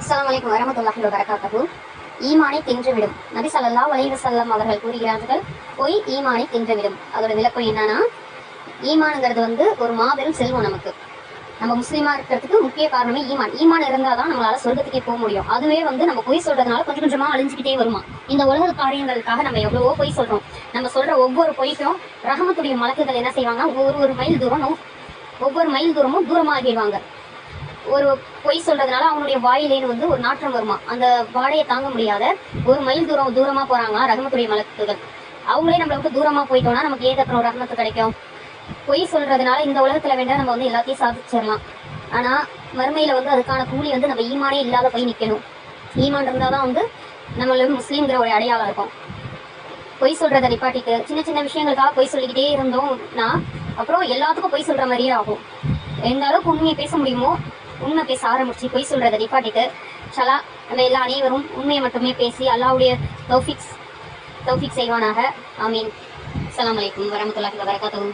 அஸ்ஸலாமு அலைக்கும் வரஹ்மத்துல்லாஹி வபரகாத்துஹு. ஈமானை தின்றுவிடும். நபி ஸல்லல்லாஹு அலைஹி வஸல்லம் அவர்கள் கூறுகிறார்கள், பொய் ஈமானை தின்றுவிடும். அதோட விளக்கம் என்னன்னா, ஈமானுங்கிறது ஒரு மாபெரும் செல்வம். நம்ம முஸ்லீமா இருக்கிறதுக்கு முக்கிய காரணமே ஈமான் இருந்தால் தான் நம்மளால சொர்க்கத்துக்கே போக முடியும். அதுவே நம்ம பொய் சொல்றதுனால கொஞ்சம் கொஞ்சமா அழிஞ்சுக்கிட்டே வருமா. இந்த உலக காரியங்களுக்காக நம்ம எவ்வளவோ பொய் சொல்றோம். நம்ம சொல்ற ஒவ்வொரு பொய்க்கும் ரஹமத்துடைய மலக்குகள் என்ன செய்வாங்கன்னா, ஒவ்வொரு மைல் தூரமும் தூரமாகிடுவாங்க. ஒரு பொய் சொல்றதுனால அவனுடைய வாயிலேன்னு ஒரு நாற்றம் வருமா. அந்த வாடையை தாங்க முடியாத ஒரு மைல் தூரமா போறாங்களா ரஹமத்துடைய மலக்குகள். அவங்களே நம்மளை விட்டு தூரமா போயிட்டோம்னா நமக்கு ஏது அப்புறம் ரஹமத்து கிடைக்கும்? பொய் சொல்றதுனால இந்த உலகத்துல வேண்டாம் நம்ம எல்லாத்தையும் சாதிச்சிடலாம். ஆனா மறுமையில அதுக்கான கூலி நம்ம ஈமானே இல்லாத போய் நிக்கணும். ஈமான் இருந்தாதான் நம்மள முஸ்லீம்ங்கிற ஒரு அடையாளம் இருக்கும். பொய் சொல்றதை நிப்பாட்டிட்டு சின்ன சின்ன விஷயங்களுக்காக பொய் சொல்லிக்கிட்டே இருந்தோம்னா அப்புறம் எல்லாத்துக்கும் பொய் சொல்ற மாதிரியே ஆகும். எந்த அளவுக்கு உண்மையை பேச முடியுமோ உண்மை பேச ஆரம்பிச்சு பொய் சொல்றதை நிப்பாட்டிட்டு நம்ம எல்லா அனைவரும் உண்மையை மட்டுமே பேசி அல்லாஹ்வுடைய தௌஃபீக் செய்வானாக. ஆமீன். அஸ்ஸலாமு அலைக்கும் வரஹ்மத்துல்லாஹி வபரகாத்துஹு.